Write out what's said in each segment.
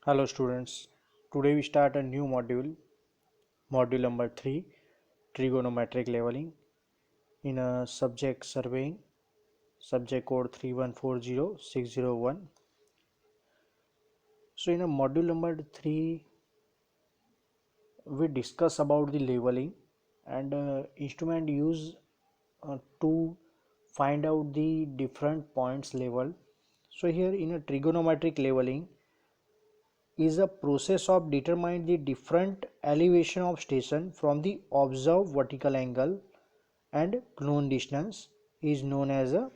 Hello students, today we start a new module number 3, Trigonometric Leveling in a subject surveying, subject code 3140601. So in a module number 3, we discuss about the leveling and instrument used to find out the different points level. So here in a trigonometric leveling, is a process of determining the different elevation of station from the observed vertical angle and known distance is known as a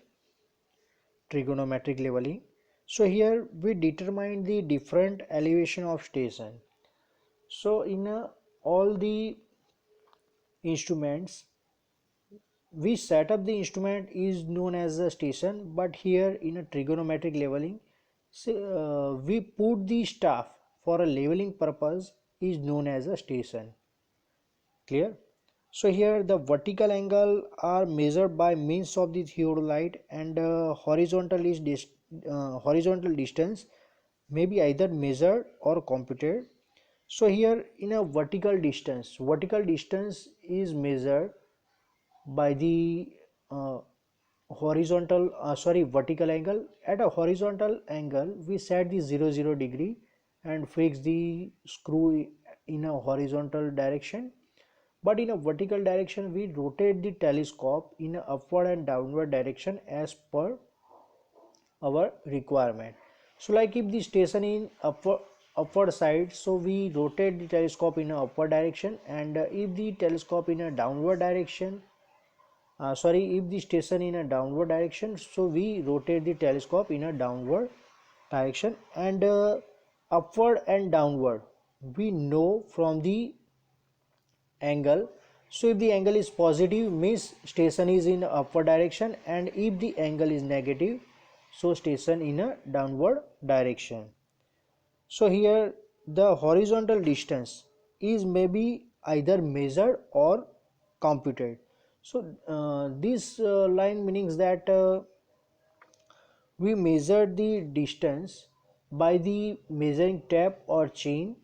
trigonometric leveling. So here we determine the different elevation of station. So in all the instruments we set up, the instrument is known as a station, but here in a trigonometric leveling, we put the staff for a leveling purpose is known as a station. Clear? So here the vertical angle are measured by means of the theodolite, and horizontal distance may be either measured or computed. So here in a vertical distance is measured by the uh, vertical angle. At a horizontal angle we set the 0 degree and fix the screw in a horizontal direction, but in a vertical direction we rotate the telescope in a upward and downward direction as per our requirement. So like if the station in upward side, so we rotate the telescope in a upward direction, and if the telescope in a downward direction, if the station in a downward direction, so we rotate the telescope in a downward direction, and upward and downward we know from the angle. So if the angle is positive means station is in upward direction, and if the angle is negative, so station in a downward direction. So here the horizontal distance is maybe either measured or computed. So this line means that we measure the distance by the measuring tape or chain,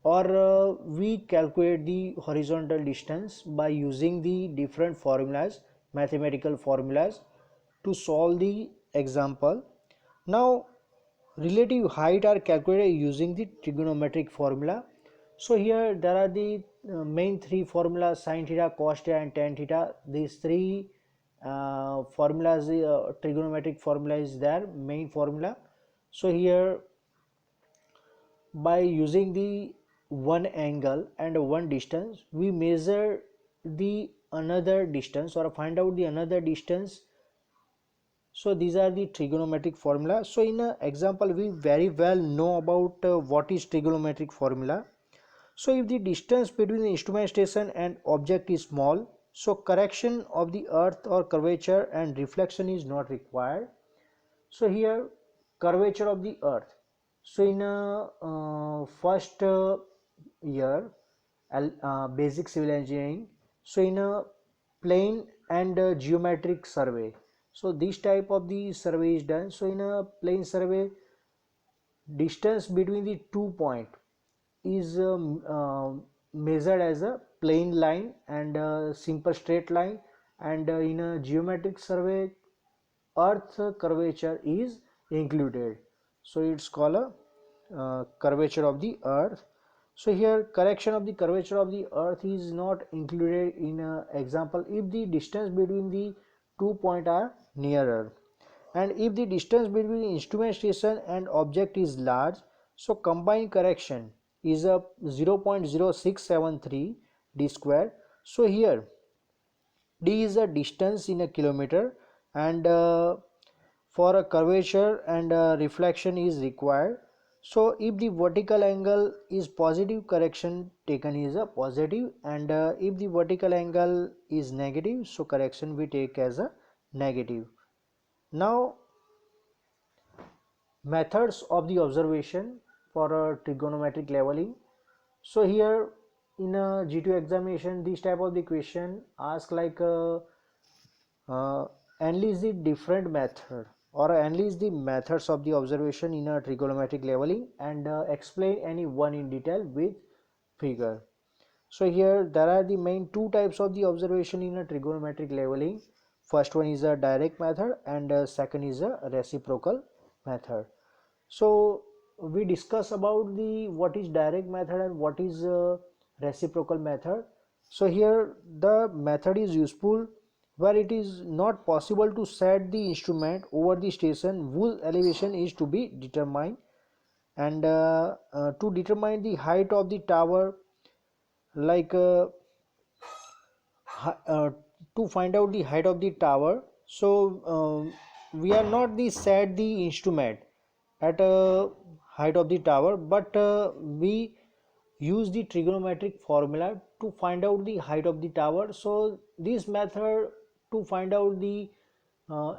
or we calculate the horizontal distance by using the different formulas, mathematical formulas, to solve the example. Now relative height are calculated using the trigonometric formula. So here there are the main three formulas: sin theta, cos theta and tan theta. These three formulas, trigonometric formula is their main formula. So here by using the one angle and one distance we measure the another distance or find out the another distance. So these are the trigonometric formula. So in an example we very well know about what is trigonometric formula. So if the distance between the instrument station and object is small, so correction of the earth or curvature and reflection is not required. So here curvature of the earth. So in a first year basic civil engineering, so in a plane and geometric survey, so this type of the survey is done. So in a plane survey, distance between the 2 point is measured as a plane line and a simple straight line, and in a geometric survey earth curvature is included, so it's called a curvature of the earth. So here correction of the curvature of the earth is not included in example if the distance between the 2 point are nearer, and if the distance between instrument station and object is large, so combined correction is a 0.0673 d square. So here d is a distance in a kilometer, and for a curvature and reflection is required. So if the vertical angle is positive, correction taken is a positive, and if the vertical angle is negative, so correction we take as a negative. Now methods of the observation for a trigonometric leveling. So here in a G2 examination this type of the question ask like analyze the different method. or analyze the methods of the observation in a trigonometric leveling and explain any one in detail with figure. So here there are the main two types of the observation in a trigonometric leveling. First one is a direct method and second is a reciprocal method. So we discuss about the what is direct method and what is reciprocal method. So here the method is useful where it is not possible to set the instrument over the station whose elevation is to be determined, and to determine the height of the tower, like uh, to find out the height of the tower. So we are not the set the instrument at a height of the tower, but we use the trigonometric formula to find out the height of the tower. So this method to find out the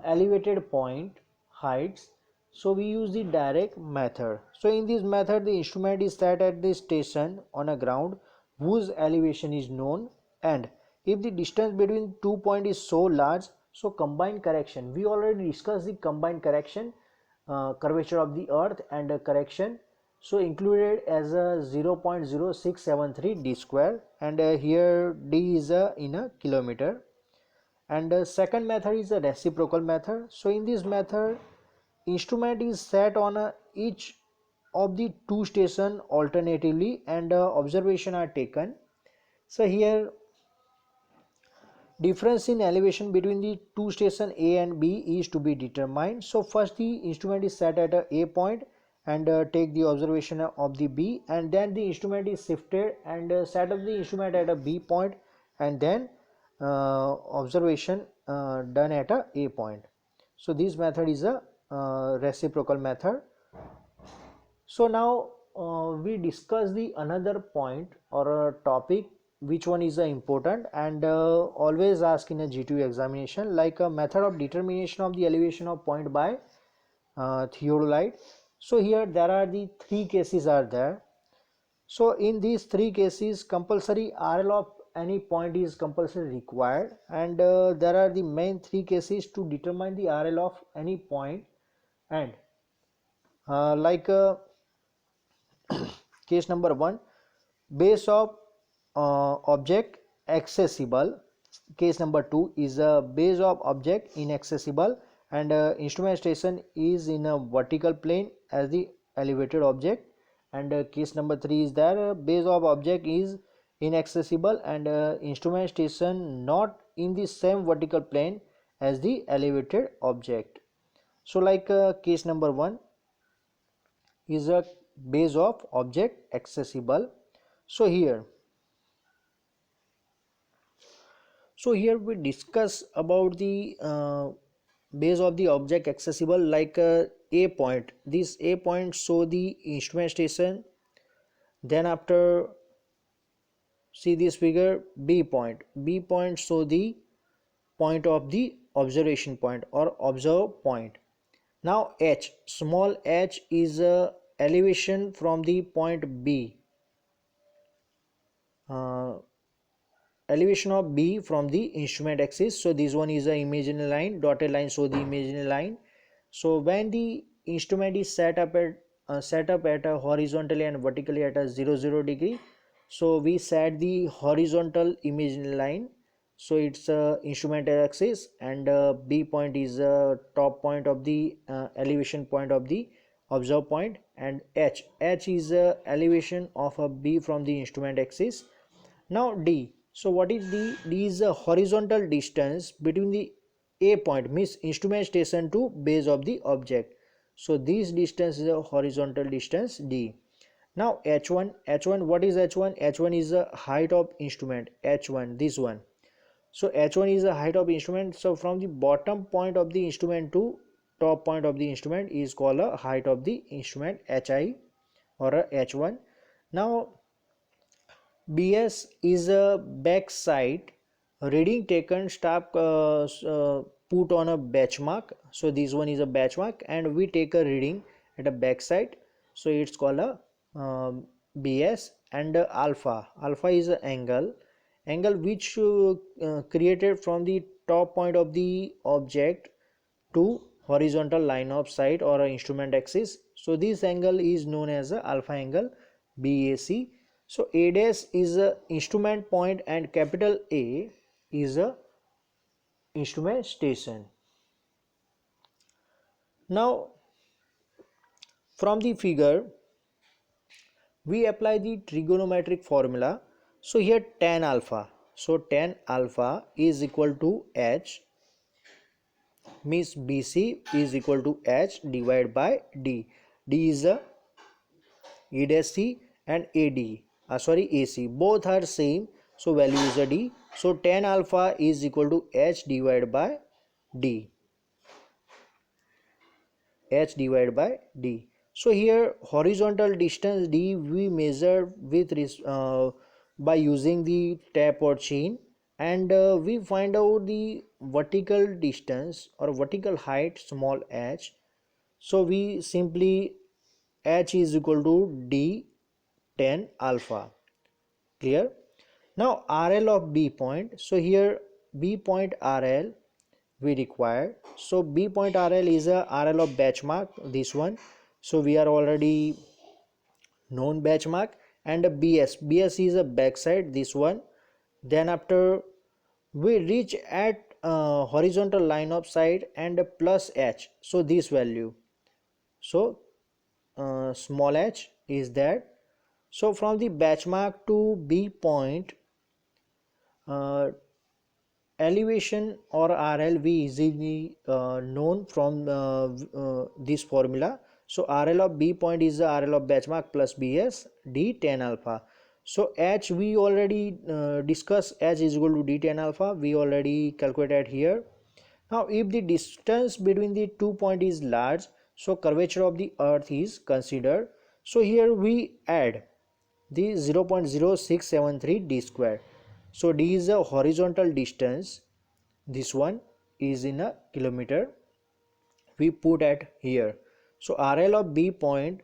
elevated point heights, so we use the direct method. So in this method the instrument is set at the station on a ground whose elevation is known, and if the distance between 2 points is so large, so combined correction, we already discussed the combined correction, curvature of the earth and correction, so included as a 0.0673 d square, and here d is in a kilometer. And second method is a reciprocal method. So in this method instrument is set on each of the two station alternatively, and observation are taken. So here difference in elevation between the two station A and B is to be determined. So first the instrument is set at a A point and take the observation of the B, and then the instrument is shifted and set up the instrument at a B point, and then observation done at a A point. So this method is a reciprocal method. So now we discuss the another point or a topic which one is important and always ask in a G2 examination, like a method of determination of the elevation of point by theodolite. So here there are the three cases are there. So in these three cases compulsory RL of any point is compulsory required, and there are the main three cases to determine the RL of any point. And like case number one, base of object accessible. Case number two is a base of object inaccessible, and instrument station is in a vertical plane as the elevated object. And case number three is that base of object is inaccessible and instrument station not in the same vertical plane as the elevated object. So like case number one is a base of object accessible. So here we discuss about the base of the object accessible, like A point. This A point show the instrument station. Then after see this figure, B point. B point show the point of the observation point or observe point. Now H, small h is elevation from the point B. Uh, Elevation of B from the instrument axis. So this one is a imaginary line, dotted line show the imaginary line. So when the instrument is set up at a horizontally and vertically at a 0 degree, so we set the horizontal imaginary line, so it's instrument axis, and B point is top point of the elevation point of the observe point, and H is elevation of a B from the instrument axis. Now D. So what is D? D is a horizontal distance between the A point, means instrument station to base of the object. So this distance is a horizontal distance D. Now H1. H1, what is H1? H1 is the height of instrument. H1, this one. So H1 is the height of instrument. So from the bottom point of the instrument to top point of the instrument is called a height of the instrument, HI or a H1. Now BS is a backside reading taken staff put on a benchmark. So this one is a benchmark and we take a reading at a backside, so it's called a BS. And alpha is an angle which created from the top point of the object to horizontal line of sight or a instrument axis. So this angle is known as a alpha angle BAC. So A dash is a instrument point and capital A is a instrument station. Now from the figure we apply the trigonometric formula. So here tan alpha. So tan alpha is equal to H, means BC is equal to H divided by D. D is a E dash C and AD. AC. Both are same. So value is a D. So tan alpha is equal to H divided by D. H divided by D. So here horizontal distance D we measure with by using the tap or chain, and we find out the vertical distance or vertical height small h. So we simply h is equal to D tan alpha. Clear? Now RL of B point. So here B point RL we require. So B point RL is a RL of batch mark, this one. So we are already known batch mark, and a BS is a backside, this one. Then after we reach at horizontal line of sight and a plus H. So this value. So small h is that. So from the batch mark to B point, uh, elevation or RL we easily known from this formula. So RL of B point is the RL of benchmark plus BS D tan alpha. So H we already discussed, H is equal to D tan alpha, we already calculated here. Now if the distance between the 2 points is large, so curvature of the earth is considered. So here we add the 0.0673 d square. So d is a horizontal distance, this one is in a kilometer, we put at here. So RL of B point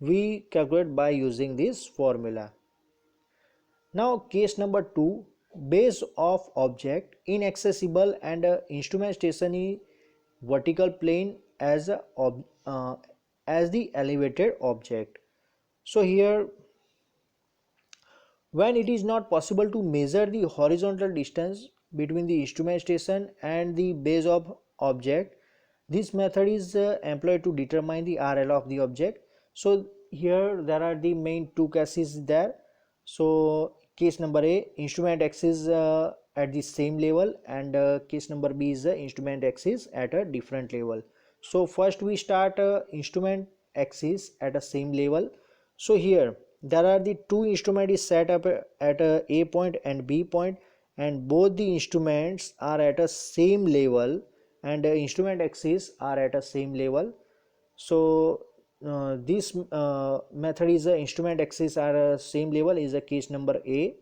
we calculate by using this formula. Now case number 2, base of object inaccessible and instrument station in vertical plane as as the elevated object. So here when it is not possible to measure the horizontal distance between the instrument station and the base of object, this method is employed to determine the RL of the object. So here there are the main two cases there. So case number A, instrument axis at the same level, and case number B is the instrument axis at a different level. So first we start instrument axis at a same level. So here there are the two instruments is set up at a point and B point, and both the instruments are at a same level, and instrument axis are at a same level. So this method is instrument axis are same level is a case number A.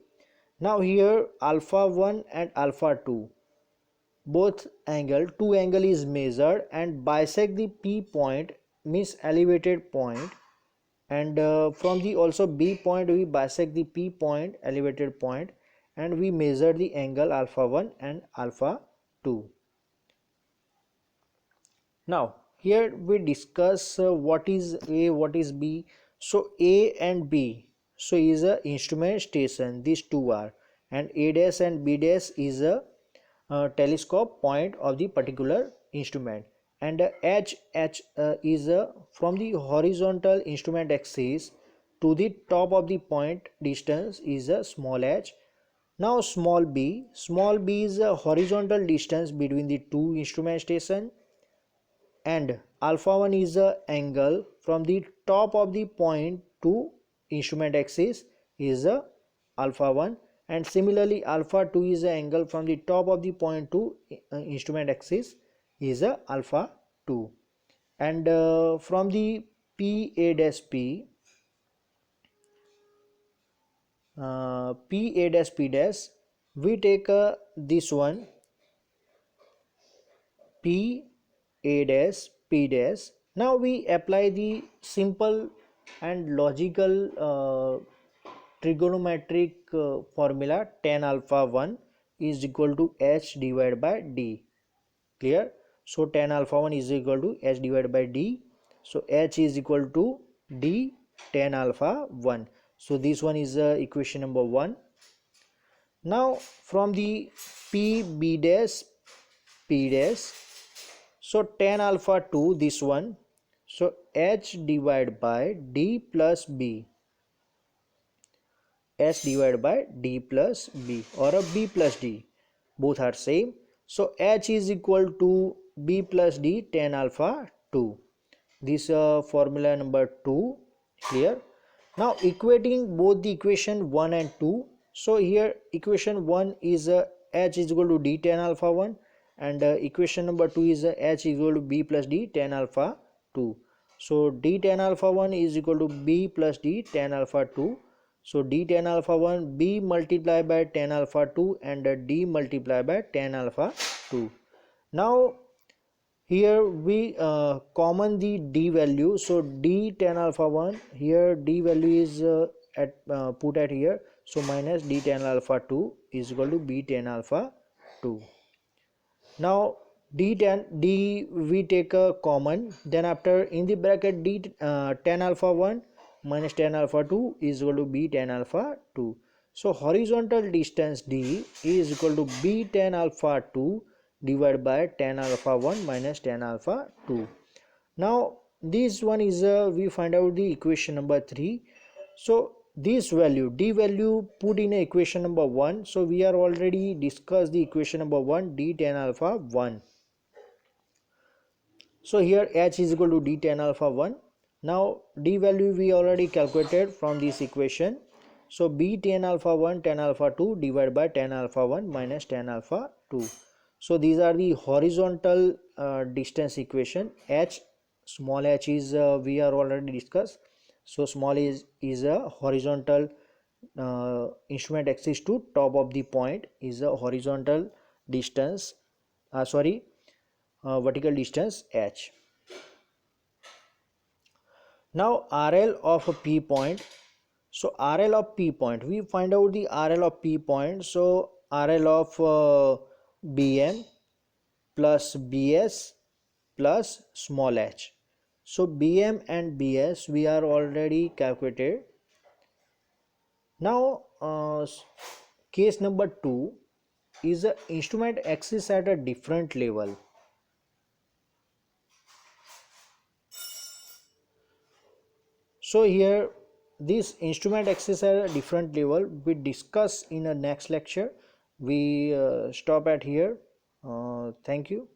Now here alpha 1 and alpha 2 both two angle is measured and bisect the P point, means elevated point, and from the also B point we bisect the P point, elevated point, and we measure the angle alpha 1 and alpha 2. Now here we discuss what is A, what is B. So A and B, so is a instrument station, these two are, and A dash and B dash is a telescope point of the particular instrument, and H is from the horizontal instrument axis to the top of the point distance is a small h. Now small b is a horizontal distance between the two instrument station, and alpha 1 is the angle from the top of the point to instrument axis is a alpha 1, and similarly alpha 2 is the angle from the top of the point to instrument axis is a alpha 2, and from the PA dash P PA dash P dash we take this one P A dash P dash. Now we apply the simple and logical trigonometric formula tan alpha 1 is equal to H divided by D. Clear? So tan alpha 1 is equal to h divided by d. So h is equal to d tan alpha 1. So this one is equation number 1. Now from the p b dash p dash, so tan alpha 2, this one, so h divided by d plus b, h divided by d plus b, or a b plus d, both are same. So h is equal to b plus d tan alpha 2. This formula number 2 here. Now equating both the equation 1 and 2. So here equation 1 is h is equal to d tan alpha 1, and equation number 2 is h is equal to b plus d tan alpha 2. So d tan alpha 1 is equal to b plus d tan alpha 2. So d tan alpha 1 b multiplied by tan alpha 2, and d multiplied by tan alpha 2. Now here we common the d value. So d tan alpha 1, here d value is put at here. So minus d tan alpha 2 is equal to b tan alpha 2. Now d we take a common, then after in the bracket d tan alpha 1 minus tan alpha 2 is equal to b tan alpha 2. So horizontal distance d is equal to b tan alpha 2 divided by tan alpha 1 minus tan alpha 2. Now this one is we find out the equation number 3. So this value d value put in equation number 1. So we are already discussed the equation number 1, d tan alpha 1. So here h is equal to d tan alpha 1. Now d value we already calculated from this equation. So b tan alpha 1 tan alpha 2 divided by tan alpha 1 minus tan alpha 2. So these are the horizontal distance equation. H, small h is we are already discussed. So small is a horizontal instrument axis to top of the point is a horizontal distance, vertical distance h. Now RL of a P point. So RL of P point, we find out the RL of P point. So RL of BM plus BS plus small h. So BM and BS we are already calculated. Now case number 2 is a instrument axis at a different level. So here this instrument axis at a different level we discuss in a next lecture. We stop at here. Thank you.